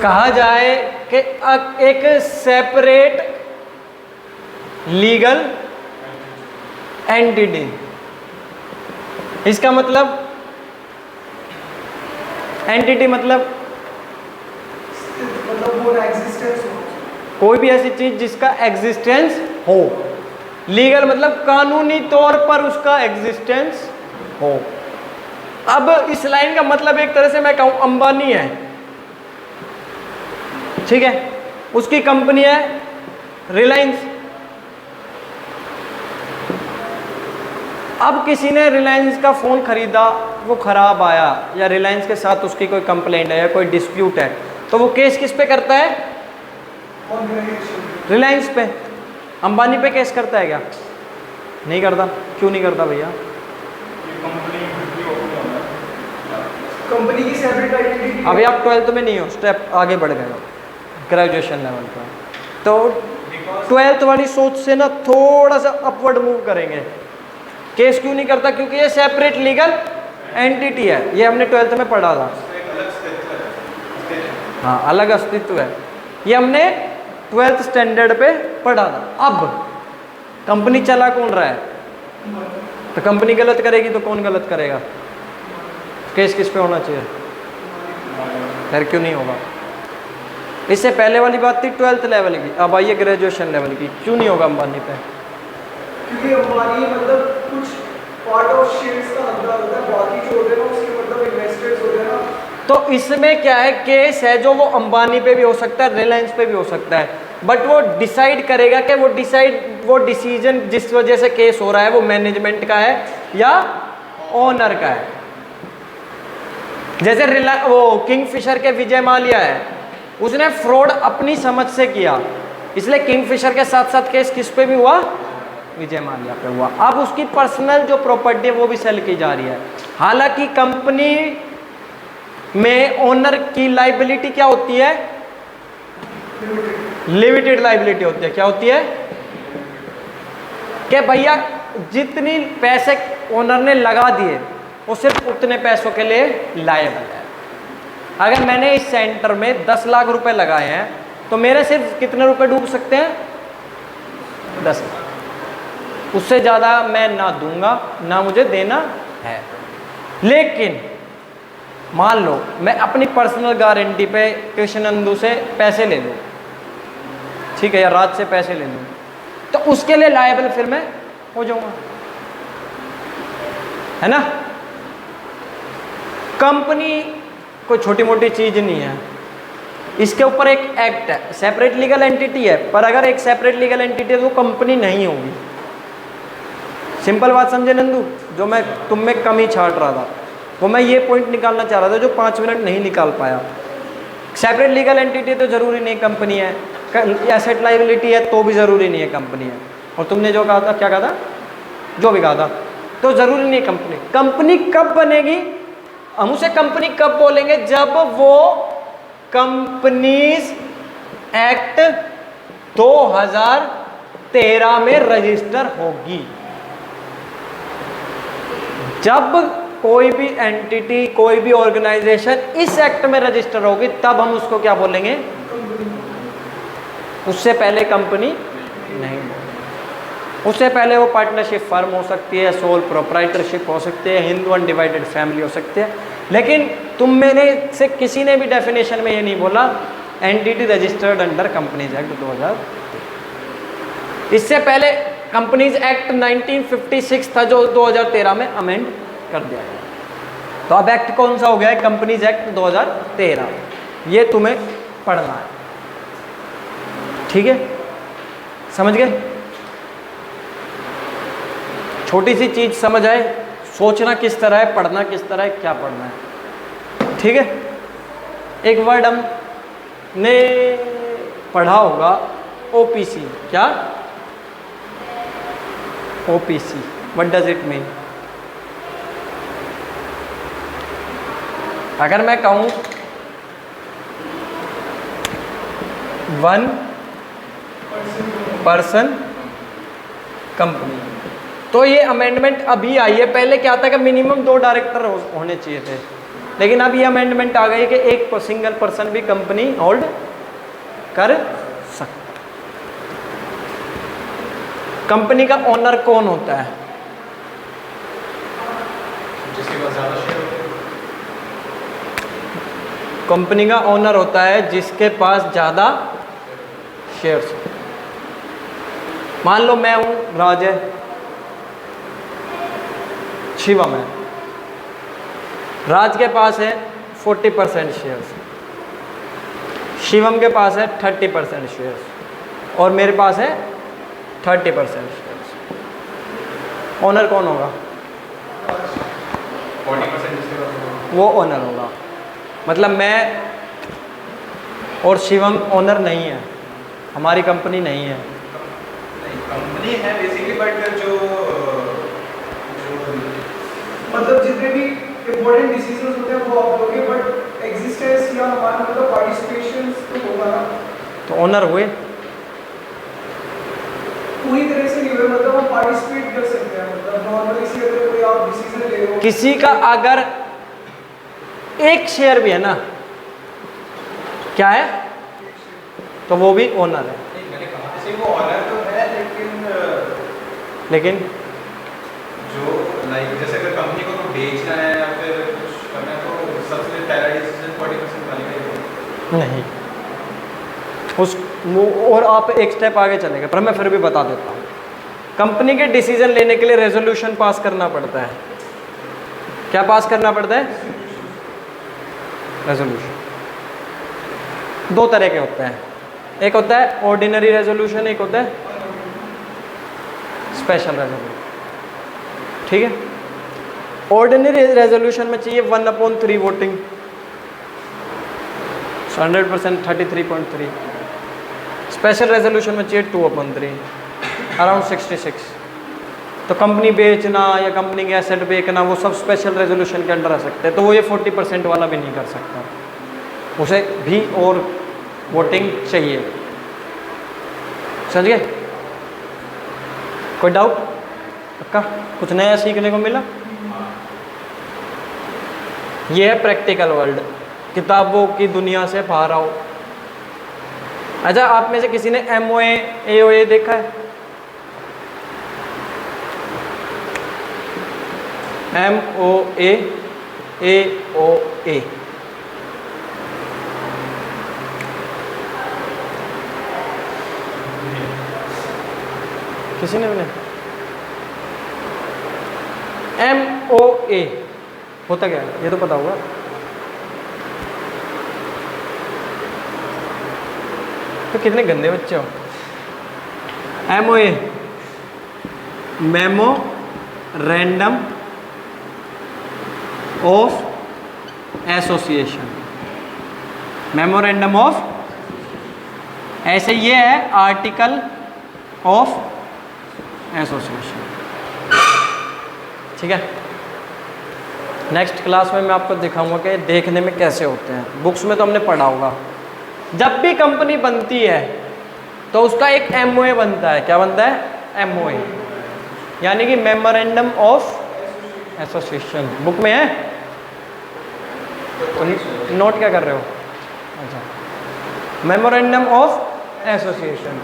कहा जाए कि एक सेपरेट लीगल एंटिटी, इसका मतलब एंटिटी मतलब वो एग्जिस्टेंस हो, कोई भी ऐसी चीज जिसका एग्जिस्टेंस हो। लीगल मतलब कानूनी तौर पर उसका एग्जिस्टेंस हो। अब इस लाइन का मतलब एक तरह से मैं कहूं अंबानी है, ठीक है, उसकी कंपनी है रिलायंस। अब किसी ने रिलायंस का फोन खरीदा, वो खराब आया, या रिलायंस के साथ उसकी कोई कंप्लेंट है या कोई डिस्प्यूट है, तो वो केस किस पे करता है? रिलायंस पे। अंबानी पे केस करता है क्या? नहीं करता। क्यों नहीं करता भैया? कंपनी की सेपरेट आइडेंटिटी। अभी आप 12th में नहीं हो, स्टेप आगे बढ़ गए हो ग्रेजुएशन लेवल पर, तो 12th वाली सोच से ना थोड़ा सा अपवर्ड मूव करेंगे। केस क्यों नहीं करता? क्योंकि ये सेपरेट लीगल एंटिटी है, ये हमने 12th में पढ़ा था। हाँ, अलग अस्तित्व है, ये हमने 12th स्टैंडर्ड पे पढ़ा था। अब कंपनी चला कौन रहा है? तो कंपनी गलत करेगी तो कौन गलत करेगा? केस किस पे होना चाहिए? फिर क्यों नहीं होगा? इससे पहले वाली बात थी 12th लेवल की, अब आइए ग्रेजुएशन लेवल की। क्यों नहीं होगा अंबानी पे? क्योंकि अंबानी मतलब कुछ पार्ट ऑफ शेयर्स का हकदार होता है, बाकी जो होते हैं ना उसके मतलब इन्वेस्टर्स होते हैं ना। तो इसमें क्या है, केस है जो वो अंबानी पे भी हो सकता है, रिलायंस पे भी हो सकता है, बट वो डिसाइड करेगा कि वो डिसीजन जिस वजह से केस हो रहा है वो मैनेजमेंट का है या ओनर का है। जैसे वो किंगफिशर के विजय माल्या है, उसने फ्रॉड अपनी समझ से किया, इसलिए किंगफिशर के साथ साथ केस किस पे भी हुआ? विजय माल्या पे हुआ। अब उसकी पर्सनल जो प्रॉपर्टी है वो भी सेल की जा रही है। हालांकि कंपनी में ओनर की लाइबिलिटी क्या होती है? लिमिटेड लाइबिलिटी होती है। क्या होती है? कि भैया जितनी पैसे ओनर ने लगा दिए वो सिर्फ उतने पैसों के लिए लायबल है। अगर मैंने इस सेंटर में 10 लाख रुपए लगाए हैं तो मेरे सिर्फ कितने रुपए डूब सकते हैं? 10 लाख। उससे ज़्यादा मैं ना दूंगा ना मुझे देना है। लेकिन मान लो मैं अपनी पर्सनल गारंटी पे कृष्णनंदू से पैसे ले लूँ, ठीक है, या राज से पैसे ले लूँ, तो उसके लिए लायबल फिर मैं हो जाऊंगा, है ना। कंपनी कोई छोटी मोटी चीज नहीं है, इसके ऊपर एक एक्ट है, सेपरेट लीगल एंटिटी है, पर अगर एक सेपरेट लीगल एंटिटी है तो कंपनी नहीं होगी। सिंपल बात समझे नंदू? जो मैं तुम में कमी छाट रहा था वो मैं ये पॉइंट निकालना चाह रहा था जो 5 मिनट नहीं निकाल पाया। सेपरेट लीगल एंटिटी तो जरूरी नहीं कंपनी है, एसेट लायबिलिटी है तो भी जरूरी नहीं है कंपनी है। और तुमने जो कहा था, क्या कहा था? जो भी कहा था, तो जरूरी नहीं है कंपनी। कंपनी कब बनेगी? हम उसे कंपनी कब बोलेंगे? जब वो कंपनीज एक्ट 2013 में रजिस्टर होगी। जब कोई भी एंटिटी, कोई भी ऑर्गेनाइजेशन इस एक्ट में रजिस्टर होगी तब हम उसको क्या बोलेंगे? उससे पहले कंपनी नहीं। उससे पहले वो पार्टनरशिप फर्म हो सकती है, सोल प्रोप्राइटरशिप हो सकती है, हिंदू अनडिवाइडेड फैमिली हो सकती है। लेकिन तुम मैंने से किसी ने भी डेफिनेशन में ये नहीं बोला entity registered under companies act 2000। इससे पहले कंपनीज एक्ट 1956 था जो 2013 में अमेंड कर दिया गया। तो अब एक्ट कौन सा हो गया है? Companies act 2013। ये तुम्हें पढ़ना है, ठीक है? समझ गए? छोटी सी चीज समझ आए, सोचना किस तरह है, पढ़ना किस तरह है, क्या पढ़ना है, ठीक है? एक वर्ड हमने पढ़ा होगा, ओपीसी। क्या? OPC, what does it mean? अगर मैं कहूं वन पर्सन कंपनी, तो ये अमेंडमेंट अभी आई है। पहले क्या था कि मिनिमम 2 डायरेक्टर होने चाहिए थे, लेकिन अब ये अमेंडमेंट आ गई कि एक सिंगल पर्सन भी कंपनी होल्ड कर सकता। कंपनी का ओनर कौन होता है? जिसके पास ज़्यादा शेयर होते हैं। कंपनी का ओनर होता है जिसके पास ज़्यादा शेयर्स। मान लो मैं हूं, राज है, शिवम है। राज के पास है 40% शेयर्स, शिवम के पास है 30% शेयर्स और मेरे पास है 30% शेयर्स। ओनर कौन होगा? 40% जिसके पास होगा। वो ओनर होगा। मतलब मैं और शिवम ओनर नहीं है, हमारी कंपनी नहीं है। नहीं, कंपनी है बेसिकली, बट जो मतलब जितने भी इम्पोर्टेंट डिसीजंस होते हैं वो आप लोगे, बट एग्जिस्टेंस या हमारा मतलब पार्टिसिपेशन तो होगा ना। तो ओनर हुए। पूरी तरह से नहीं हुए, मतलब हम पार्टिसिपेट कर सकते हैं। मतलब नॉर्मली से अगर कोई आप डिसीजन ले रहे हो, किसी का अगर एक शेयर भी है ना, क्या है, तो वो भी ओनर है। नहीं, मैंने कहा जैसे वो ऑनर तो है, लेकिन जो लाइक जैसे अगर कंपनी को तो बेचना है या फिर कुछ करना है तो सबसे पहला डिसीजन 40% वाले का ही होगा। नहीं, उस वो और आप एक स्टेप आगे चलेंगे, पर मैं फिर भी बता देता हूँ। कंपनी के डिसीजन लेने के लिए रेजोल्यूशन पास करना पड़ता है। क्या पास करना पड़ता है? रेजोल्यूशन। दो तरह के होते हैं, एक होता है ऑर्डिनरी रेजोल्यूशन, एक होता है स्पेशल रेजोल्यूशन। ठीक है, ऑर्डिनरी रेजोल्यूशन में चाहिए 1/3 वोटिंग, 100% 33.3। स्पेशल रेजोल्यूशन में चाहिए 2/3, अराउंड 66। तो कंपनी बेचना या कंपनी के एसेट बेचना वो सब स्पेशल रेजोल्यूशन के अंडर आ सकते हैं। तो वो ये 40% वाला भी नहीं कर सकता, उसे भी और वोटिंग चाहिए। समझ गए? कोई डाउट? पक्का? कुछ नया सीखने को मिला? ये है प्रैक्टिकल वर्ल्ड, किताबों की दुनिया से बाहर आओ। अच्छा, आप में से किसी ने MOA AOA देखा है? MOA AOA किसी ने भी नहीं? MOA होता क्या है ये तो पता होगा। तो कितने गंदे बच्चे हो। MOA memo random of association, memorandum of, ऐसे ये है आर्टिकल ऑफ एसोसिएशन। ठीक है, नेक्स्ट क्लास में मैं आपको दिखाऊंगा कि देखने में कैसे होते हैं। बुक्स में तो हमने पढ़ा होगा। जब भी कंपनी बनती है तो उसका एक MOA बनता है। क्या बनता है? MOA, यानी कि मेमोरेंडम ऑफ एसोसिएशन। बुक में है? तो नोट क्या कर रहे हो? अच्छा, मेमोरेंडम ऑफ एसोसिएशन।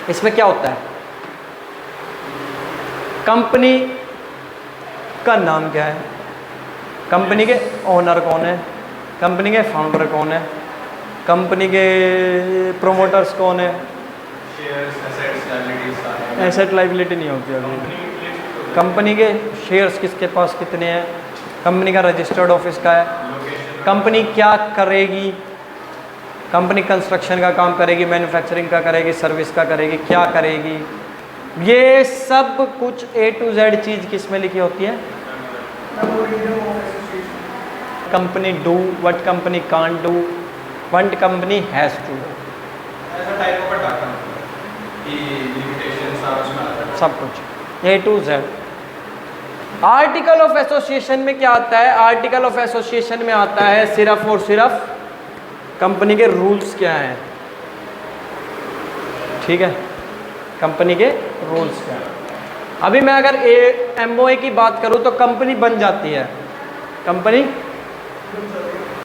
इसमें क्या होता है? कंपनी का नाम क्या है, कंपनी के ओनर कौन है, कंपनी के फाउंडर कौन है, कंपनी के प्रोमोटर्स कौन है। Shares, assets, liabilities, asset liability नहीं होती अभी। कंपनी के शेयर्स किसके पास कितने हैं, कंपनी का रजिस्टर्ड ऑफिस का है, कंपनी क्या करेगी, कंपनी कंस्ट्रक्शन का काम करेगी, मैन्युफैक्चरिंग का करेगी, सर्विस का करेगी, क्या करेगी, ये सब कुछ A to Z चीज़ किस में लिखी होती है? Company do what company can't do, what company has to, ऐसा टाइप ऑफ डाटा कि लिमिटेशंस और उसमें आता है सब कुछ A to Z। Article of association में क्या आता है? आर्टिकल ऑफ एसोसिएशन में आता है सिर्फ और सिर्फ कंपनी के रूल्स क्या हैं। ठीक है, कंपनी के रूल्स क्या हैं। अभी मैं अगर MOA की बात करूं तो कंपनी बन जाती है, कंपनी बन जाते हैं।